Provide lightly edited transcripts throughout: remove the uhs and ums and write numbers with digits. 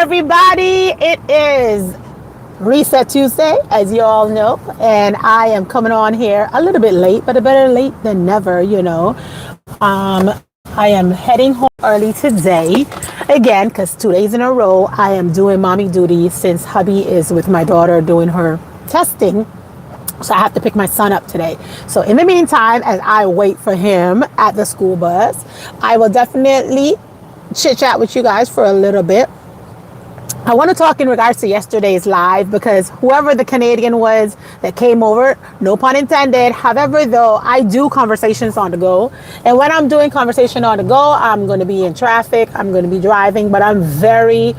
everybody. It is Reset Tuesday, as you all know, and I am coming on here a little bit late, but better late than never. I am heading home early today, again, because 2 days in a row I am doing mommy duty since hubby is with my daughter doing her testing. So I have to pick my son up today. So in the meantime, as I wait for him at the school bus, I will definitely chit chat with you guys for a little bit. I want to talk in regards to yesterday's live because whoever the Canadian was that came over, no pun intended. However, though, I do conversations on the go. And when I'm doing conversation on the go, I'm going to be in traffic. I'm going to be driving, but I'm very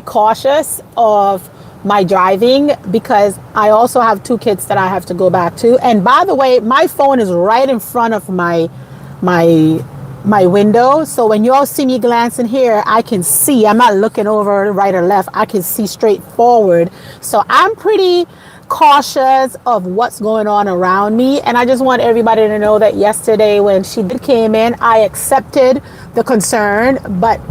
cautious of my driving because I also have 2 kids that I have to go back to. And by the way, my phone is right in front of my window, so when you all see me glancing here, I can see. I'm not looking over right or left. I can see straight forward. So I'm pretty cautious of what's going on around me, and I just want everybody to know that yesterday when she came in, I accepted the concern, but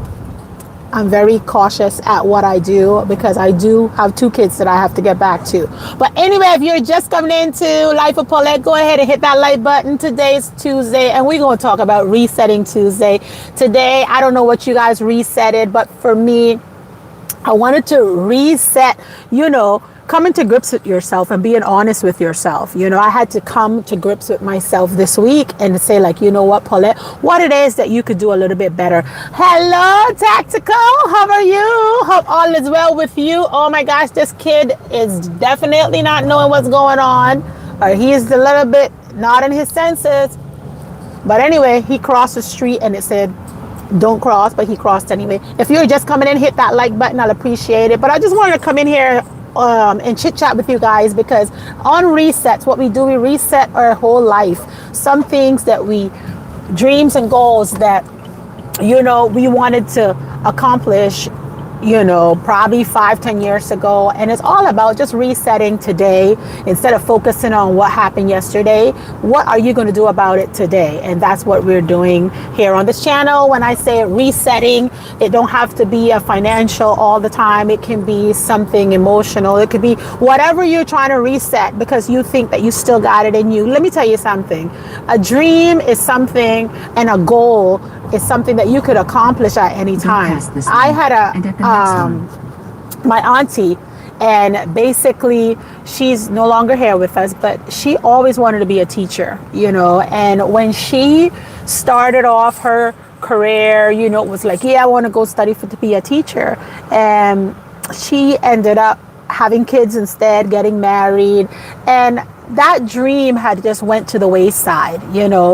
I'm very cautious at what I do because I do have 2 kids that I have to get back to. But anyway, if you're just coming into Life of Paulette, go ahead and hit that like button. Today's Tuesday, and we're going to talk about Resetting Tuesday. Today, I don't know what you guys resetted, but for me, I wanted to reset, coming to grips with yourself and being honest with yourself. I had to come to grips with myself this week and say, like, you know what, Paulette, what it is that you could do a little bit better. Hello, Tactical. How are you? Hope all is well with you. Oh my gosh, this kid is definitely not knowing what's going on, or he is a little bit not in his senses. But anyway, he crossed the street and it said, don't cross, but he crossed anyway. If you're just coming in, hit that like button. I'll appreciate it. But I just wanted to come in here and chit chat with you guys because on resets, what we do, we reset our whole life. Some things that dreams and goals that, we wanted to accomplish, probably 5-10 years ago. And it's all about just resetting today instead of focusing on what happened yesterday. What are you going to do about it today? And that's what we're doing here on this channel. When I say resetting, it don't have to be a financial all the time. It can be something emotional. It could be whatever you're trying to reset because you think that you still got it in you. Let me tell you something. A dream is something, and a goal is something that you could accomplish at any time. I had my auntie, and basically she's no longer here with us, but she always wanted to be a teacher, and when she started off her career, it was like, yeah, I want to go study to be a teacher. And she ended up having kids instead, getting married, and that dream had just went to the wayside,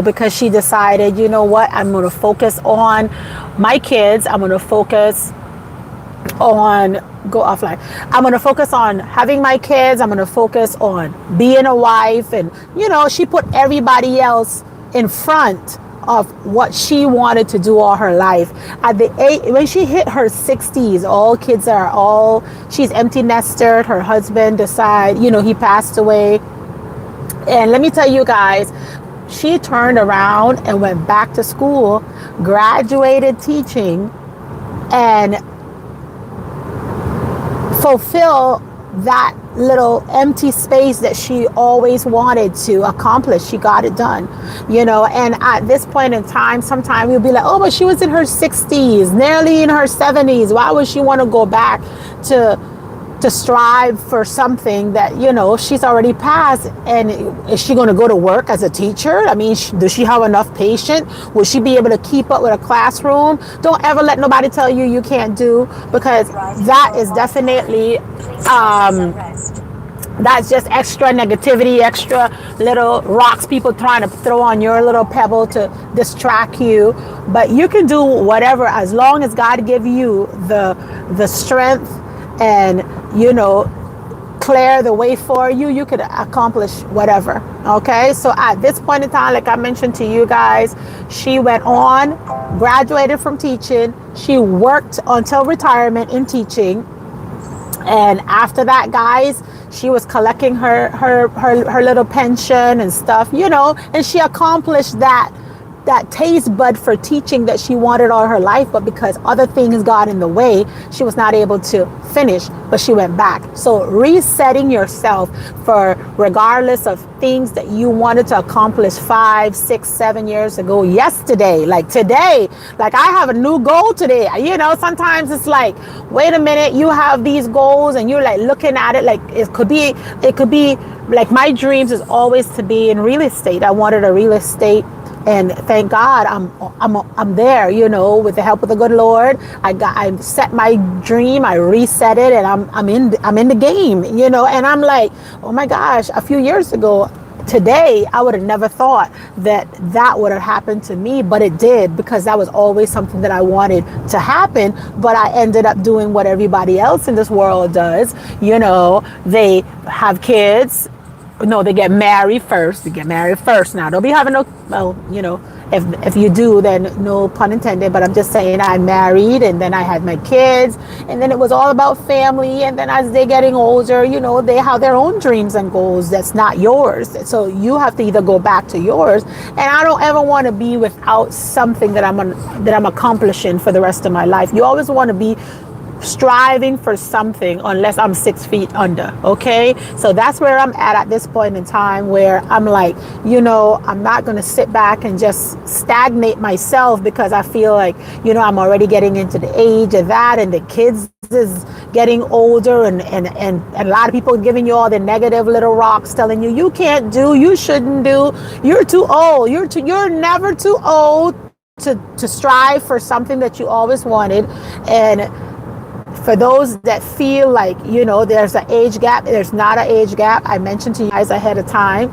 because she decided, you know what, I'm going to focus on my kids. I'm going to focus on I'm going to focus on having my kids. I'm going to focus on being a wife. And, she put everybody else in front of what she wanted to do all her life. At the age, when she hit her 60s, she's empty nestered. Her husband he passed away. And let me tell you guys, she turned around and went back to school, graduated teaching, and fulfill that little empty space that she always wanted to accomplish. She got it done, and at this point in time, sometimes we'll be like, oh, but she was in her 60s, nearly in her 70s. Why would she want to go back to strive for something that, she's already passed? And is she going to go to work as a teacher? I mean, does she have enough patience? Will she be able to keep up with a classroom? Don't ever let nobody tell you can't do, because that is definitely that's just extra negativity, extra little rocks people trying to throw on your little pebble to distract you. But you can do whatever as long as God give you the strength and clear the way for you. You could accomplish whatever. Okay, so at this point in time, like I mentioned to you guys, she went on, graduated from teaching. She worked until retirement in teaching, and after that, guys, she was collecting her little pension and stuff, and she accomplished that that taste bud for teaching that she wanted all her life, but because other things got in the way, she was not able to finish, but she went back. So resetting yourself for, regardless of things that you wanted to accomplish 5, 6, 7 years ago, yesterday, like today, like I have a new goal today. You know, sometimes it's like, wait a minute, you have these goals and you're like looking at it like it could be like, my dreams is always to be in real estate. I wanted a real estate, and thank God I'm there, you know, with the help of the good Lord. I set my dream, I reset it, and I'm in the game, you know. And I'm like, oh my gosh, a few years ago today, I would have never thought that would have happened to me, but it did, because that was always something that I wanted to happen. But I ended up doing what everybody else in this world does. You know, they have kids. No, they get married first. They get married first. Now, don't be having no, well, you know, if you do, then no pun intended, but I'm just saying, I married, and then I had my kids, and then it was all about family. And then as they're getting older, you know, they have their own dreams and goals that's not yours. So you have to either go back to yours. And I don't ever want to be without something that I'm accomplishing for the rest of my life. You always want to be striving for something, unless I'm 6 feet under. Okay, so that's where I'm at this point in time, where I'm like, you know, I'm not going to sit back and just stagnate myself, because I feel like, you know, I'm already getting into the age of that, and the kids is getting older, and a lot of people giving you all the negative little rocks, telling you you can't do, you shouldn't do, you're too old, you're never too old to strive for something that you always wanted. And for those that feel like, you know, there's an age gap, there's not an age gap. I mentioned to you guys ahead of time.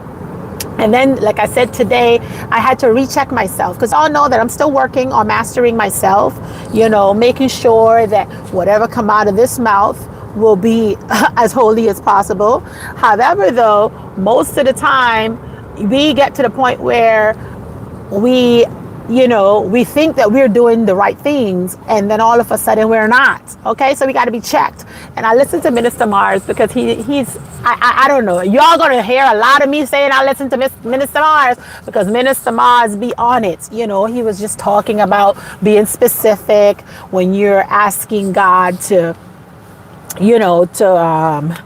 And then, like I said, today, I had to recheck myself, because I know that I'm still working on mastering myself, you know, making sure that whatever come out of this mouth will be as holy as possible. However, though, most of the time, we get to the point where we think that we're doing the right things, and then all of a sudden we're not. Okay, so we got to be checked. And I listen to Minister Mars, because I don't know, y'all gonna hear a lot of me saying I listen to Minister Mars, because Minister Mars be on it. You know, he was just talking about being specific when you're asking God to, you know, to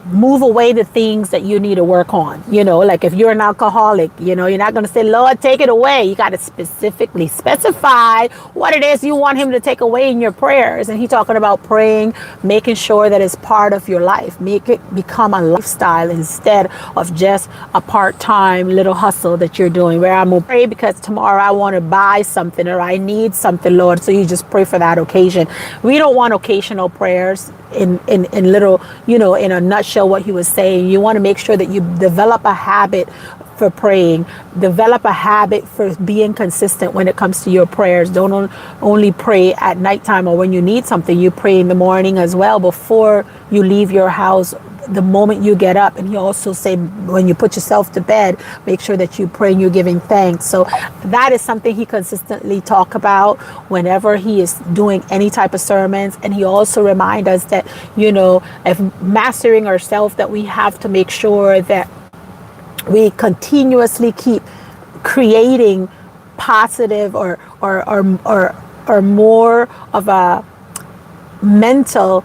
move away the things that you need to work on. You know, like if you're an alcoholic, you know, you're not going to say, Lord, take it away. You got to specifically specify what it is you want him to take away in your prayers. And he's talking about praying, making sure that it's part of your life. Make it become a lifestyle instead of just a part-time little hustle that you're doing, where I'm going to pray because tomorrow I want to buy something, or I need something, Lord. So you just pray for that occasion. We don't want occasional prayers. In little, you know, in a nutshell, what he was saying, you want to make sure that you develop a habit for praying, develop a habit for being consistent when it comes to your prayers. Don't only pray at nighttime or when you need something. You pray in the morning as well, before you leave your house, the moment you get up. And he also said, when you put yourself to bed, make sure that you pray and you're giving thanks. So that is something he consistently talk about whenever he is doing any type of sermons. And he also remind us that, you know, if mastering ourselves, that we have to make sure that we continuously keep creating positive or more of a mental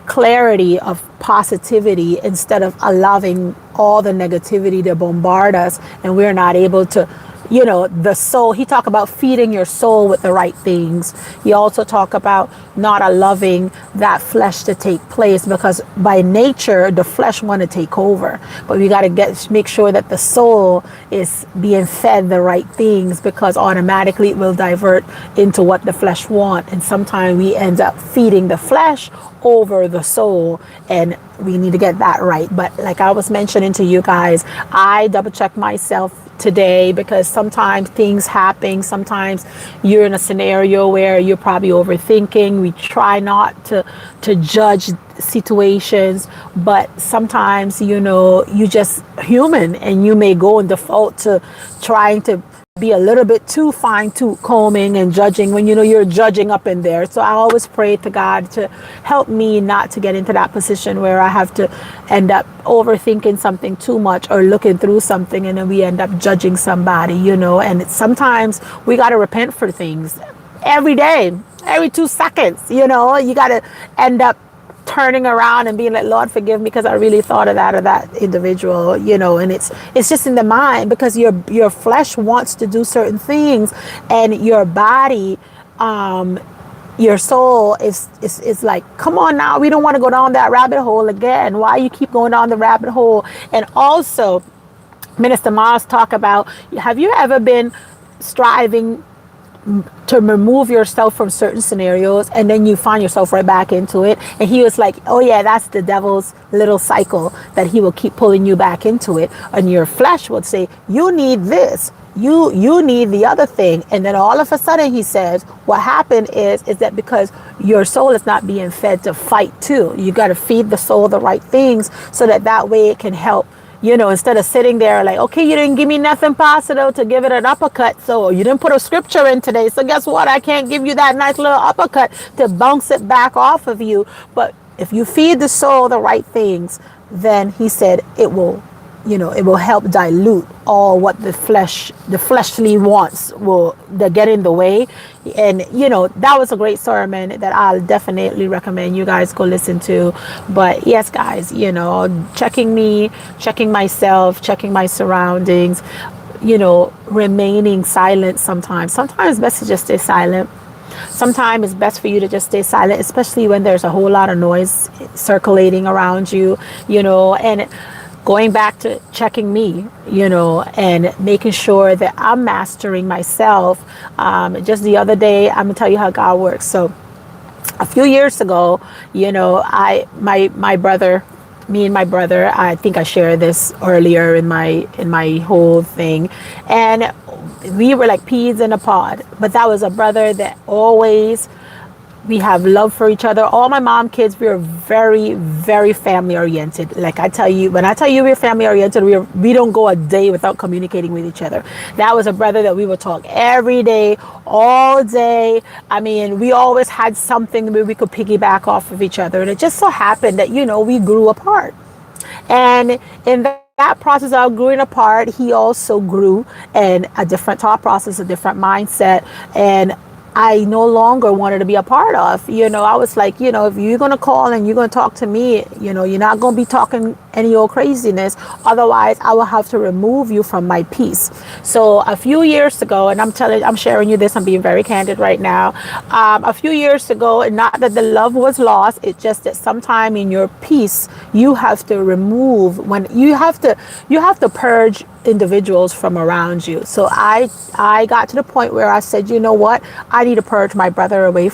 clarity of positivity, instead of allowing all the negativity to bombard us, and we're not able to, you know, the soul. He talk about feeding your soul with the right things. He also talk about not allowing that flesh to take place, because by nature the flesh want to take over, but we got to make sure that the soul is being fed the right things, because automatically it will divert into what the flesh want. And sometimes we end up feeding the flesh over the soul, and we need to get that right. But like I was mentioning to you guys, I double check myself today, because sometimes things happen. Sometimes you're in a scenario where you're probably overthinking. we try not to judge situations, but sometimes, you know, you just human and you may go and default to trying to be a little bit too fine tooth combing and judging when you know you're judging up in there. So I always pray to God to help me not to get into that position where I have to end up overthinking something too much or looking through something and then we end up judging somebody, you know. And sometimes we got to repent for things every day, every 2 seconds, you know. You got to end up turning around and being like, Lord, forgive me because I really thought of that or that individual, you know. And it's just in the mind, because your flesh wants to do certain things, and your body, your soul is like, come on now, we don't want to go down that rabbit hole again. Why you keep going down the rabbit hole? And also, Minister Mars talk about, have you ever been striving to remove yourself from certain scenarios and then you find yourself right back into it? And he was like, oh yeah, that's the devil's little cycle that he will keep pulling you back into it. And your flesh would say, you need this, you need the other thing. And then all of a sudden he says, what happened is that because your soul is not being fed to fight too, you got to feed the soul the right things so that way it can help. You know, instead of sitting there like, okay, you didn't give me nothing positive to give it an uppercut. So you didn't put a scripture in today. So guess what? I can't give you that nice little uppercut to bounce it back off of you. But if you feed the soul the right things, then he said it will, you know, it will help dilute all what the fleshly wants will get in the way. And, you know, that was a great sermon that I'll definitely recommend you guys go listen to. But yes, guys, you know, checking me, checking myself, checking my surroundings, you know, remaining silent sometimes. Sometimes it's best to just stay silent. Sometimes it's best for you to just stay silent, especially when there's a whole lot of noise circulating around you, you know. And going back to checking me, you know, and making sure that I'm mastering myself. Just the other day, I'm gonna tell you how God works. So a few years ago, you know, my brother, me and my brother, I think I shared this earlier in my whole thing, and we were like peas in a pod. But that was a brother that always, we have love for each other. All my mom kids, we are very, very family oriented. Like I tell you, when I tell you we're family oriented, we don't go a day without communicating with each other. That was a brother that we would talk every day, all day. I mean, we always had something where we could piggyback off of each other. And it just so happened that, you know, we grew apart. And in that process of growing apart, he also grew, and a different thought process, a different mindset. And I no longer wanted to be a part of. You know, I was like, you know, if you're going to call and you're going to talk to me, you know, you're not going to be talking any old craziness. Otherwise, I will have to remove you from my peace. So a few years ago, and I'm sharing you this, I'm being very candid right now. A few years ago, and not that the love was lost, it's just that sometime in your peace, you have to remove, when you have to purge individuals from around you. So I got to the point where I said, you know what, I need to purge my brother away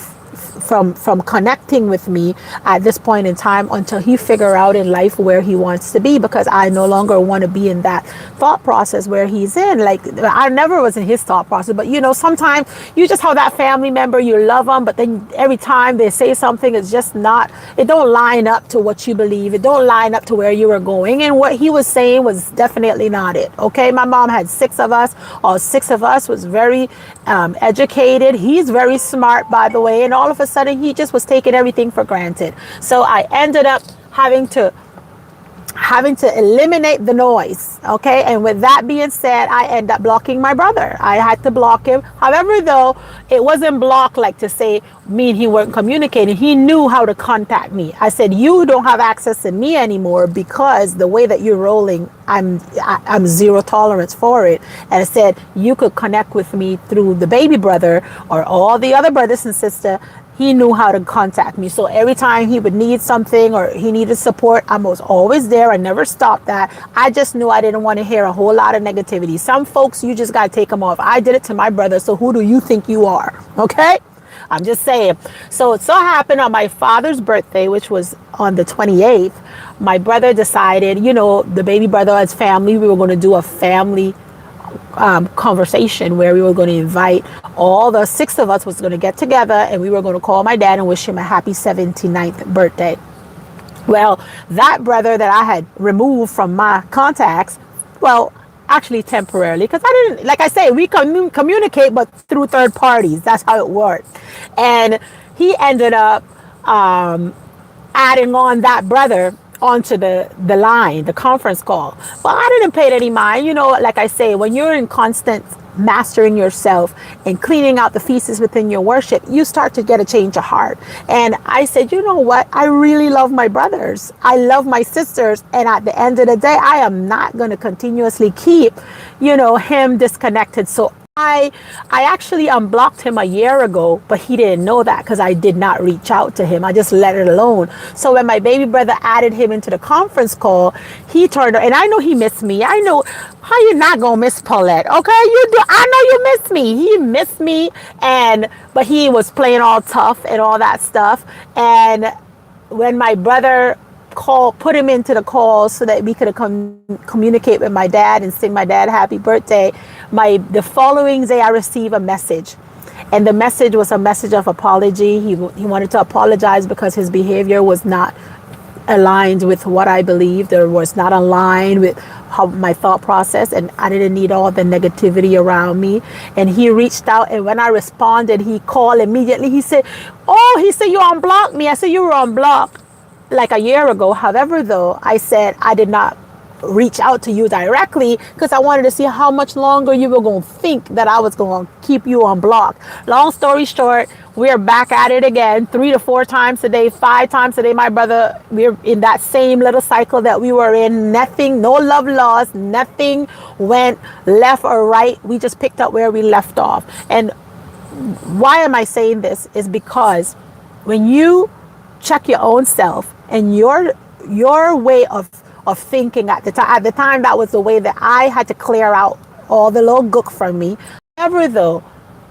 from connecting with me at this point in time until he figure out in life where he wants to be, because I no longer want to be in that thought process where he's in. Like, I never was in his thought process, but you know, sometimes you just have that family member, you love them, but then every time they say something, it's just not, it don't line up to what you believe. It don't line up to where you were going. And what he was saying was definitely not it. Okay. My mom had 6 of us. All 6 of us was very educated. He's very smart, by the way. And all of a sudden he just was taking everything for granted. So I ended up having to eliminate the noise. Okay. And with that being said, I end up blocking my brother. I had to block him. However, though, it wasn't blocked like to say me and he weren't communicating. He knew how to contact me. I said, you don't have access to me anymore because the way that you're rolling, I'm zero tolerance for it. And I said, you could connect with me through the baby brother or all the other brothers and sisters. He knew how to contact me. So every time he would need something or he needed support, I was always there. I never stopped that. I just knew I didn't want to hear a whole lot of negativity. Some folks, you just got to take them off. I did it to my brother. So who do you think you are? Okay. I'm just saying. So it so happened on my father's birthday, which was on the 28th, my brother decided, you know, the baby brother as family, we were going to do a family conversation where we were going to invite all the six of us was going to get together, and we were going to call my dad and wish him a happy 79th birthday. Well, that brother that I had removed from my contacts, well, actually temporarily, because I didn't, like I say, we communicate, but through third parties. That's how it worked. And he ended up adding on that brother onto the line, the conference call. Well, I didn't pay it any mind. You know, like I say, when you're in constant mastering yourself and cleaning out the feces within your worship, you start to get a change of heart. And I said, you know what? I really love my brothers. I love my sisters. And at the end of the day, I am not going to continuously keep, you know, him disconnected. So I actually unblocked him a year ago, but he didn't know that because I did not reach out to him. I just let it alone. So when my baby brother added him into the conference call, he turned, and I know he missed me. I know how you not gonna miss Paulette, okay? You do. I know you missed me. He missed me, but he was playing all tough and all that stuff. And when my brother put him into the call so that we could communicate with my dad and sing my dad happy birthday, the following day I received a message, and the message was a message of apology. He wanted to apologize because his behavior was not aligned with what I believed, or was not aligned with how my thought process, and I didn't need all the negativity around me. And he reached out, and when I responded, he called immediately. He said, you unblocked me. I said, you were unblocked like a year ago. However, though, I said I did not reach out to you directly because I wanted to see how much longer you were going to think that I was going to keep you on block. Long story short, we're back at it again 3 to 4 times a day, 5 times a day. My brother, we're in that same little cycle that we were in. Nothing, no love lost, nothing went left or right. We just picked up where we left off. And why am I saying this is because when you check your own self and your way of thinking at the time, that was the way that I had to clear out all the little gook from me. However, though,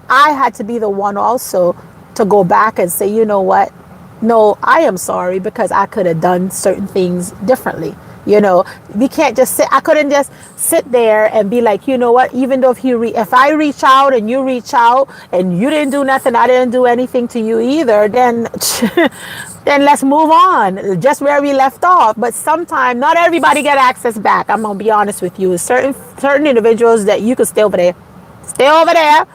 I had to be the one also to go back and say, you know what? No, I am sorry because I could have done certain things differently. You know, we can't just I couldn't just sit there and be like, you know what, even though if I reach out and you reach out and you didn't do nothing, I didn't do anything to you either, then let's move on, just where we left off. But sometimes not everybody get access back. I'm going to be honest with you. Certain individuals that you could stay over there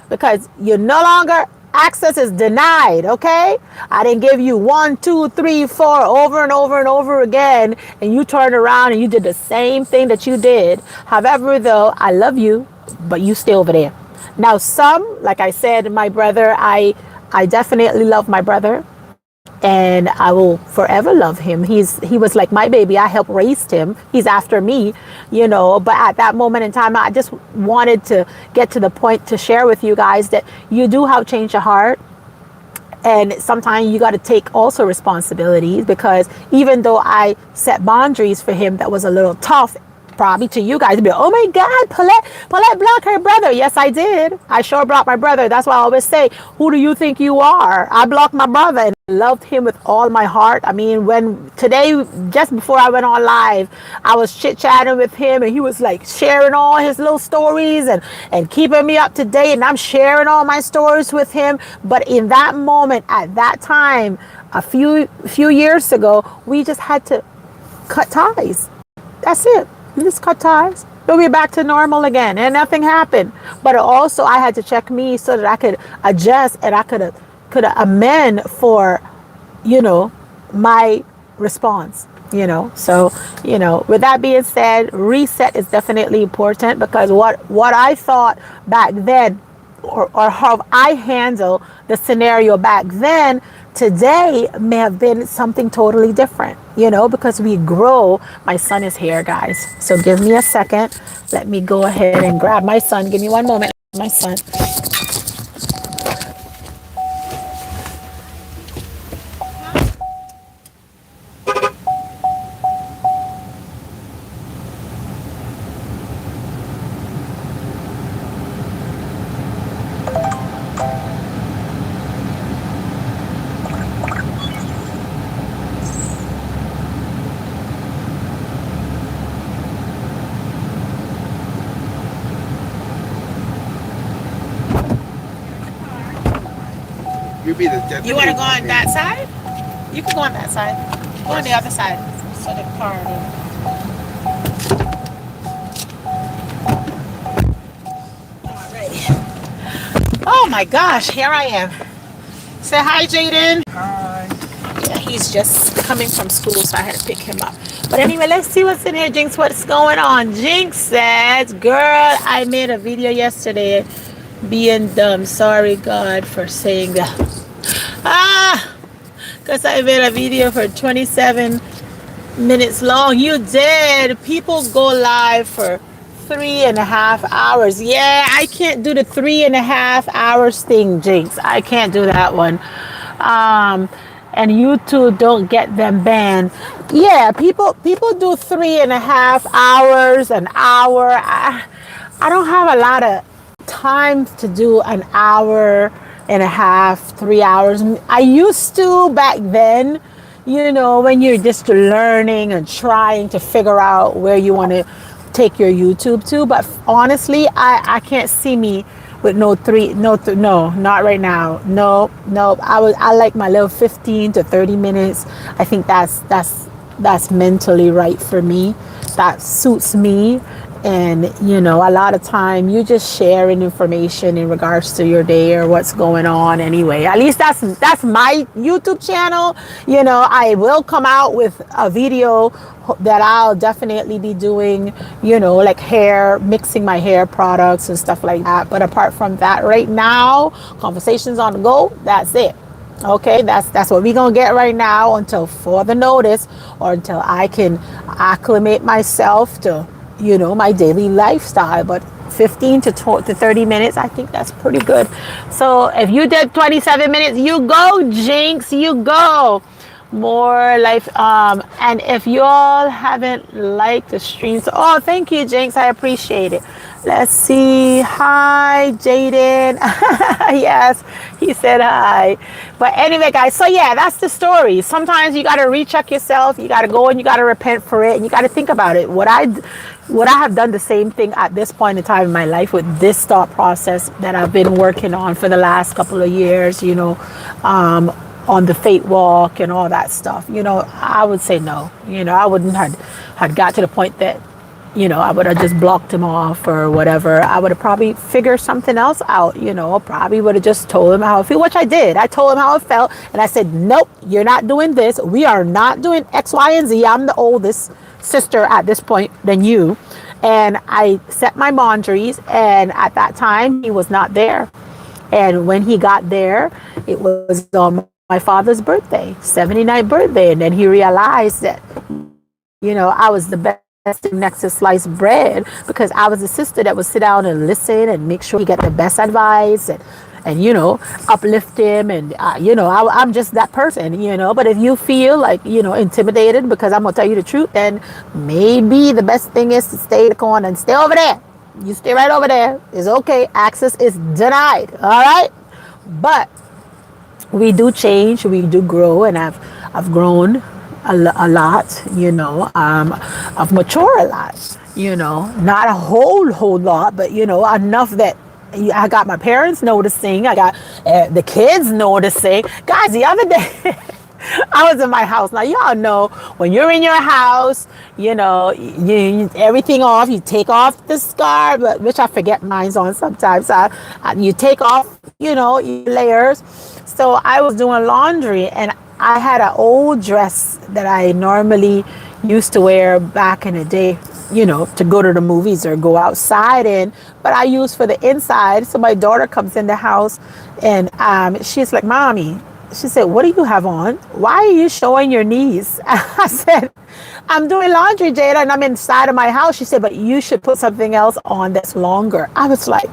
because you're no longer, access is denied, okay? I didn't give you 1, 2, 3, 4 over and over and over again, and you turned around and you did the same thing that you did. However, though, I love you, but you stay over there. Now, like I said, my brother, I definitely love my brother, and I will forever love him. He was like my baby. I helped raise him. He's after me, you know. But at that moment in time, I just wanted to get to the point to share with you guys that you do have change of heart. And sometimes you got to take also responsibilities, because even though I set boundaries for him that was a little tough, probably to you guys, to be, oh my God, Paulette blocked her brother. Yes, I did. I sure blocked my brother. That's why I always say, who do you think you are? I blocked my brother and loved him with all my heart. I mean, today, just before I went on live, I was chit-chatting with him, and he was like sharing all his little stories and keeping me up to date, and I'm sharing all my stories with him. But in that moment, at that time, a few years ago, we just had to cut ties. That's it. We just cut ties. We'll be back to normal again, and nothing happened. But also, I had to check me so that I could adjust, and I could amend for, you know, my response. You know, so, you know, with that being said, reset is definitely important, because what I thought back then, or how I handle the scenario back then, today may have been something totally different, you know, because we grow. My son is here, guys. So give me a second. Let me go ahead and grab my son. Give me one moment. My son. be the judge. You want to go on that side? You can go on that side. Go on the other side. So the car. Alrighty. Oh my gosh, here I am. Say hi, Jaden. Hi. Yeah, he's just coming from school, so I had to pick him up. But anyway, let's see what's in here, Jinx. What's going on? Jinx says, girl, I made a video yesterday being dumb. Sorry, God, for saying that. Because I made a video for 27 minutes long. You did. People go live for 3.5 hours. Yeah, I can't do the 3.5 hours thing, Jinx. I can't do that one. And YouTube don't get them banned. Yeah, people do 3.5 hours, an hour. I don't have a lot of time to do an hour and a half, 3 hours. I used to back then, you know, when you're just learning and trying to figure out where you want to take your YouTube to. But honestly, I can't see me with no, not right now. No. I like my little 15 to 30 minutes. I think that's mentally right for me. That suits me. And, you know, a lot of time you just sharing information in regards to your day or what's going on anyway. At least that's my YouTube channel. You know, I will come out with a video that I'll definitely be doing, you know, like hair, mixing my hair products and stuff like that. But apart from that, right now, conversations on the go, that's it. Okay, that's what we're gonna get right now until further notice, or until I can acclimate myself to, you know, my daily lifestyle. But 15 to 30 minutes, I think that's pretty good. So if you did 27 minutes, you go, Jinx, you go. More life. And if you all haven't liked the streams, oh, thank you, Jinx, I appreciate it. Let's see. Hi, Jaden. Yes, he said hi. But anyway, guys, so yeah, that's the story. Sometimes you got to recheck yourself. You got to go and you got to repent for it, and you got to think about it. Would I have done the same thing at this point in time in my life with this thought process that I've been working on for the last couple of years, you know, on the fate walk and all that stuff? You know, I would say no. You know, I wouldn't had got to the point that, you know, I would have just blocked him off or whatever. I would have probably figured something else out, you know, probably would have just told him how I feel, which I did. I told him how I felt, and I said, nope, you're not doing this. We are not doing X, Y, and Z. I'm the oldest sister at this point than you. And I set my boundaries, and at that time, he was not there. And when he got there, it was on my father's birthday, 79th birthday. And then he realized that, you know, I was the best next to sliced bread, because I was the sister that would sit down and listen and make sure he get the best advice and you know, uplift him. And, you know, I'm just that person, you know. But if you feel like, you know, intimidated because I'm going to tell you the truth, then maybe the best thing is to stay in the corner and stay over there. You stay right over there. It's okay. Access is denied. All right. But we do change, we do grow, and I've grown a lot, you know. I've matured a lot, you know, not a whole lot, but, you know, enough that I got my parents noticing, I got the kids noticing. Guys, the other day, I was in my house. Now, y'all know when you're in your house, you know, you everything off, you take off the scarf, which I forget mine's on sometimes. You take off, you know, your layers. So I was doing laundry, and I had an old dress that I normally used to wear back in the day, you know, to go to the movies or go outside in, but I use for the inside. So my daughter comes in the house, and she's like, Mommy, she said, what do you have on? Why are you showing your knees? I said, I'm doing laundry, Jada, and I'm inside of my house. She said, but you should put something else on that's longer. I was like,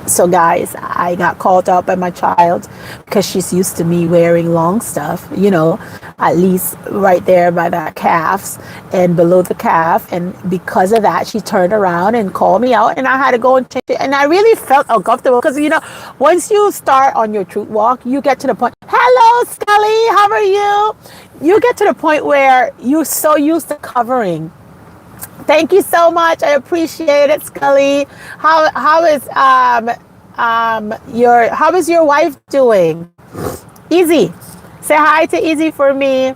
so guys, I got called out by my child because she's used to me wearing long stuff, you know, at least right there by the calves and below the calf. And because of that, she turned around and called me out, and I had to go and change it. And I really felt uncomfortable because, you know, once you start on your truth walk, you get to the point, hello, Scully, how are you? You get to the point where you're so used to covering. Thank you so much. I appreciate it, Scully. How is How is your wife doing? Easy. Say hi to Easy for me.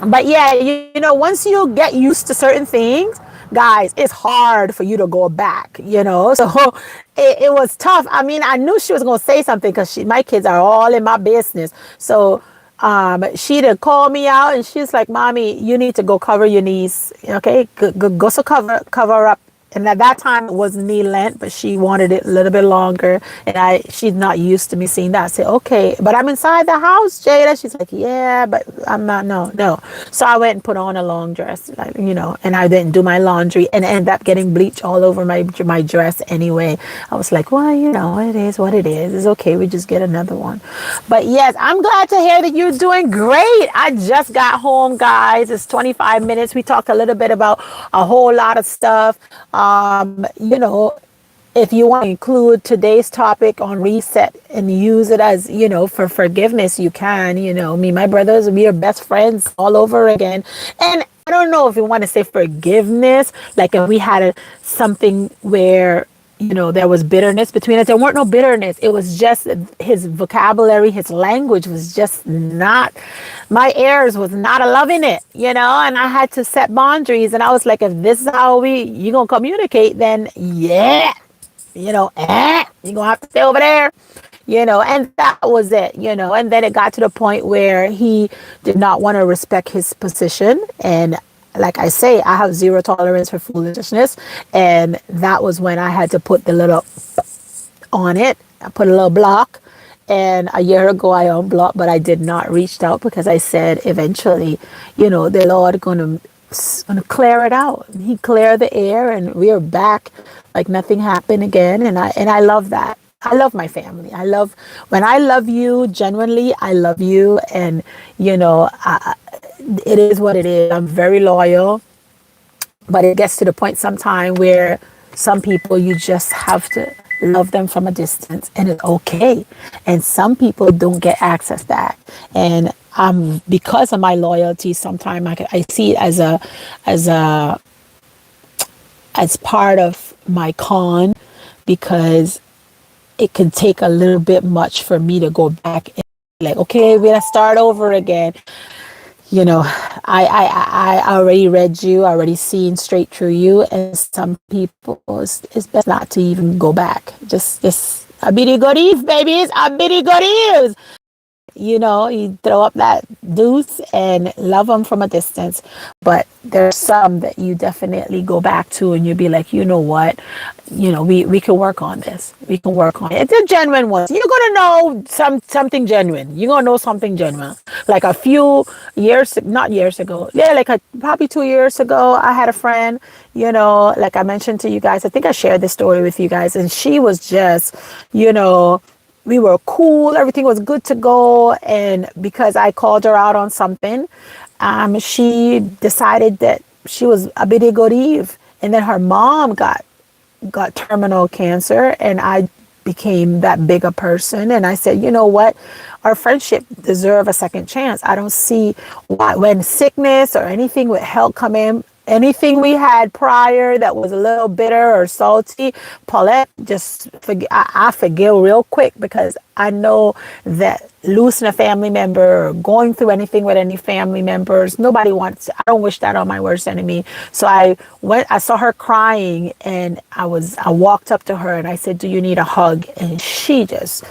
But yeah, you know, once you get used to certain things, guys, it's hard for you to go back, you know. So it was tough. I mean, I knew she was going to say something because my kids are all in my business. So she'd call me out and she's like, Mommy, you need to go cover your knees. Okay, go so cover up. And at that time it was knee length, but she wanted it a little bit longer. And she's not used to me seeing that. I said, okay, but I'm inside the house, Jada. She's like, yeah, but I'm not, no. So I went and put on a long dress, like, you know, and I didn't do my laundry and ended up getting bleach all over my dress anyway. I was like, well, you know, it is what it is. It's okay. We just get another one. But yes, I'm glad to hear that you're doing great. I just got home, guys. It's 25 minutes. We talked a little bit about a whole lot of stuff. You know, if you want to include today's topic on reset and use it as, you know, for forgiveness, you can. You know, me, my brothers, we are best friends all over again. And I don't know if you want to say forgiveness, like if we had something where, you know, there was bitterness between us. There weren't no bitterness. It was just his vocabulary, his language was just not, my ears was not loving it, you know, and I had to set boundaries. And I was like, if this is how you going to communicate, then yeah, you know, you're going to have to stay over there, you know, and that was it, you know. And then it got to the point where he did not want to respect his position. And like I say, I have zero tolerance for foolishness. And that was when I had to put the little on it. I put a little block. And a year ago, I unblocked, but I did not reach out because I said eventually, you know, the Lord gonna clear it out. He cleared the air and we are back like nothing happened again. And I love that. I love my family. When I love you, genuinely, I love you. And, you know, it is what it is. I'm very loyal, but it gets to the point sometime where some people you just have to love them from a distance, and it's okay. And some people don't get access to that. And because of my loyalty, sometimes I see it as part of my con, because it can take a little bit much for me to go back and like, okay, we're gonna start over again. You know, I already read you, already seen straight through you, and some people, it's best not to even go back. Just a bitty good eve, babies, a bitty good eves. You know, you throw up that deuce and love them from a distance. But there's some that you definitely go back to and you'll be like, you know what, you know, we can work on this. We can work on it. It's a genuine one. You're going to know something genuine. You're going to know something genuine. Like a few years, not years ago. Yeah, like probably 2 years ago, I had a friend, you know, like I mentioned to you guys, I think I shared this story with you guys, and she was just, you know, we were cool. Everything was good to go. And because I called her out on something, she decided that she was a bitty good Eve. And then her mom got terminal cancer, and I became that bigger person. And I said, you know what? Our friendship deserve a second chance. I don't see why, when sickness or anything with health come in, anything we had prior that was a little bitter or salty, Paulette, just I forgive real quick, because I know that losing a family member or going through anything with any family members, nobody wants, I don't wish that on my worst enemy. So I saw her crying, and I walked up to her and I said, do you need a hug? And she just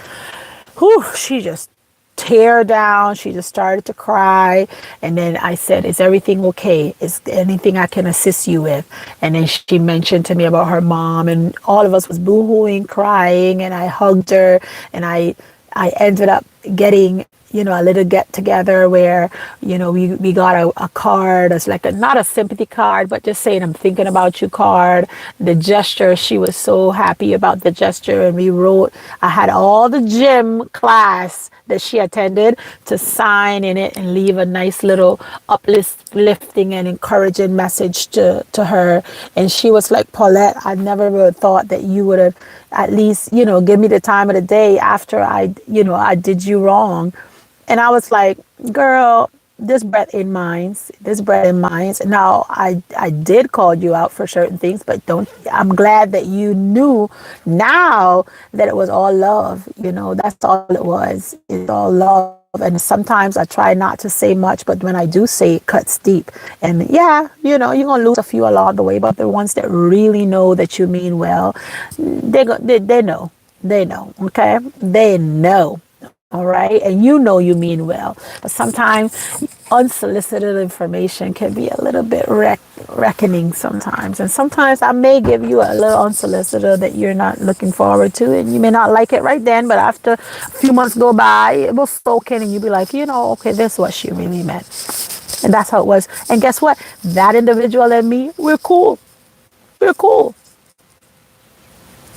tear down. She just started to cry. And then I said, is everything okay? Is there anything I can assist you with? And then she mentioned to me about her mom, and all of us was boo-hooing, crying, and I hugged her, and I ended up getting, you know, a little get together where, you know, we got a card. It's like not a sympathy card, but just saying, I'm thinking about you card. The gesture, she was so happy about the gesture. And we wrote, I had all the gym class that she attended to sign in it and leave a nice little uplifting and encouraging message to her. And she was like, Paulette, I never would have thought that you would have at least, you know, give me the time of the day after I did you wrong. And I was like, girl, this breath in minds, this breath in minds. Now, I did call you out for certain things, but don't, I'm glad that you knew now that it was all love. That's all it was. It's all love. And sometimes I try not to say much, but when I do say it cuts deep. And yeah, you're going to lose a few along the way, but the ones that really know that you mean well, they know. They know, okay? They know. All right. And you mean well. But sometimes unsolicited information can be a little bit reckoning sometimes. And sometimes I may give you a little unsolicited that you're not looking forward to. And you may not like it right then. But after a few months go by, it will soak in and you'll be like, okay, this is what she really meant. And that's how it was. And guess what? That individual and me, we're cool. We're cool.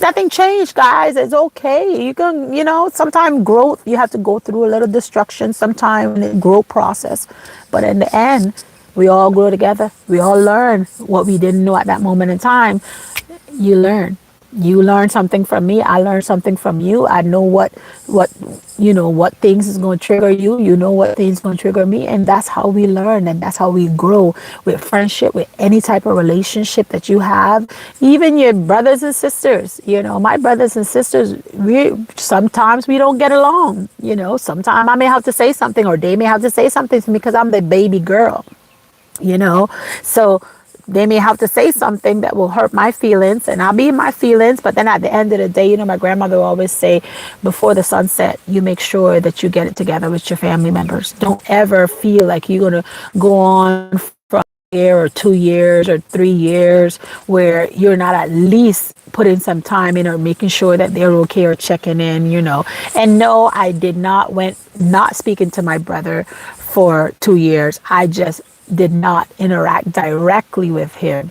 Nothing changed, guys. It's okay. You can, sometimes growth, you have to go through a little destruction sometime in the growth process. But in the end, we all grow together. We all learn what we didn't know at that moment in time. You learn. You learn something from me. I learned something from you. I know what things is going to trigger you. You know what things going to trigger me. And that's how we learn. And that's how we grow with friendship, with any type of relationship that you have. Even your brothers and sisters, my brothers and sisters, sometimes we don't get along. Sometimes I may have to say something or they may have to say something to me because I'm the baby girl, so they may have to say something that will hurt my feelings and I'll be in my feelings. But then at the end of the day, my grandmother always say, before the sunset, you make sure that you get it together with your family members. Don't ever feel like you're going to go on for a year or 2 years or 3 years where you're not at least putting some time in or making sure that they're okay or checking in, And no, I did not speaking to my brother for 2 years. I just did not interact directly with him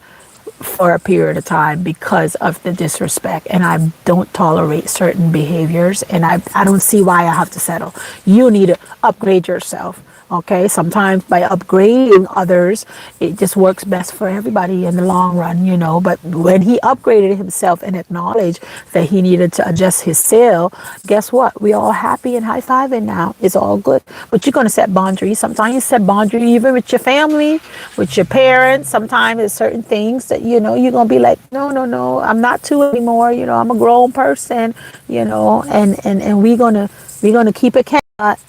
for a period of time because of the disrespect, and I don't tolerate certain behaviors, and I don't see why I have to settle. You need to upgrade yourself. Okay, sometimes by upgrading others, it just works best for everybody in the long run, But when he upgraded himself and acknowledged that he needed to adjust his sail, guess what? We all happy and high-fiving now. It's all good. But you're going to set boundaries. Sometimes you set boundaries even with your family, with your parents. Sometimes there's certain things that, you're going to be like, no, I'm not two anymore. I'm a grown person, and we're going to keep it cat.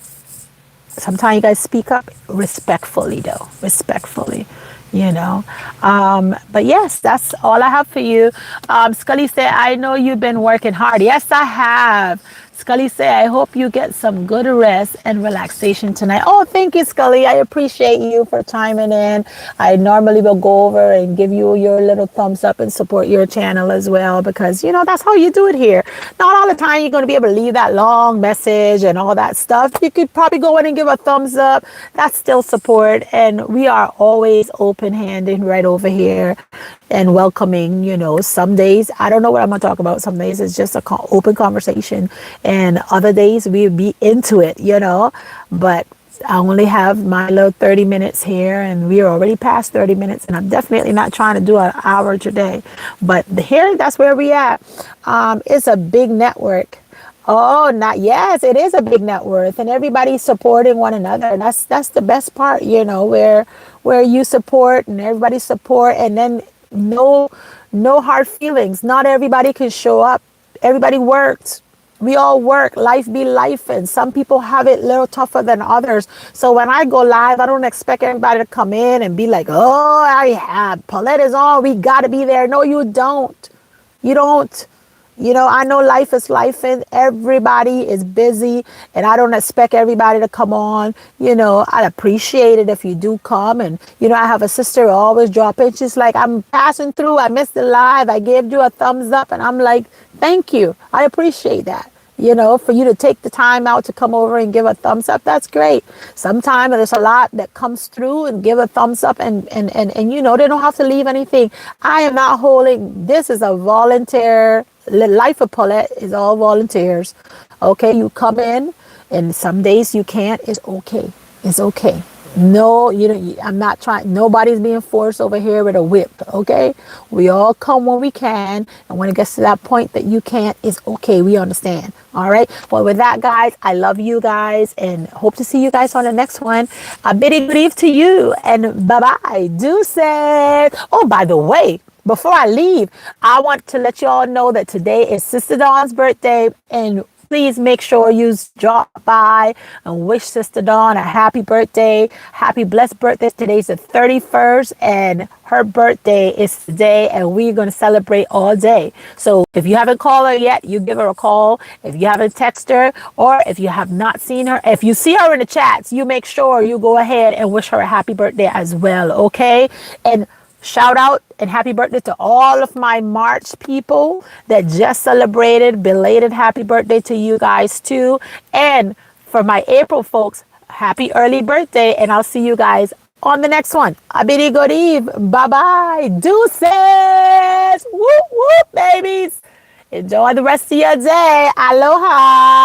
Sometimes you guys speak up respectfully, though. Respectfully, But yes, that's all I have for you. Scully said, I know you've been working hard. Yes, I have. Scully said, I hope you get some good rest and relaxation tonight. Oh, thank you, Scully. I appreciate you for chiming in. I normally will go over and give you your little thumbs up and support your channel as well because, that's how you do it here. Not all the time you're going to be able to leave that long message and all that stuff. You could probably go in and give a thumbs up. That's still support. And we are always open-handed right over here and welcoming, some days, I don't know what I'm going to talk about. Some days it's just an open conversation. And other days we'll be into it, but I only have my little 30 minutes here and we're already past 30 minutes and I'm definitely not trying to do an hour today. But here, that's where we at. It's a big network. Oh, yes, it is a big net worth and everybody's supporting one another. And that's the best part, where you support and everybody support and then no hard feelings. Not everybody can show up. Everybody works. We all work. Life be life, and some people have it a little tougher than others. So when I go live, I don't expect everybody to come in and be like, oh, I have Paulette is on. We got to be there. No, you don't. You don't. I know life is life and everybody is busy and I don't expect everybody to come on. I'd appreciate it if you do come. And, I have a sister who always drop in. She's like, I'm passing through. I missed the live. I gave you a thumbs up. And I'm like, thank you. I appreciate that. For you to take the time out to come over and give a thumbs up, that's great. Sometimes there's a lot that comes through and give a thumbs up and they don't have to leave anything. I am not holding, this is a volunteer, Life of Paulette is all volunteers. Okay, you come in and some days you can't, it's okay. It's okay. No, you don't. I'm not trying. Nobody's being forced over here with a whip. Okay, we all come when we can, and when it gets to that point that you can't, it's okay. We understand. All right. Well, with that, guys, I love you guys, and hope to see you guys on the next one. A bitty good eve to you, and bye bye. Deuces. Oh, by the way. Before I leave, I want to let you all know that today is Sister Dawn's birthday, and please make sure you drop by and wish Sister Dawn a happy birthday, happy blessed birthday. Today's the 31st, and her birthday is today, and we're going to celebrate all day. So if you haven't called her yet, you give her a call. If you haven't texted her, or if you have not seen her, if you see her in the chats, you make sure you go ahead and wish her a happy birthday as well, okay? And shout out and happy birthday to all of my March people that just celebrated. Belated happy birthday to you guys too. And for my April folks, happy early birthday. And I'll see you guys on the next one. A bitty good eve. Bye bye. Deuces. Whoop whoop, babies. Enjoy the rest of your day. Aloha.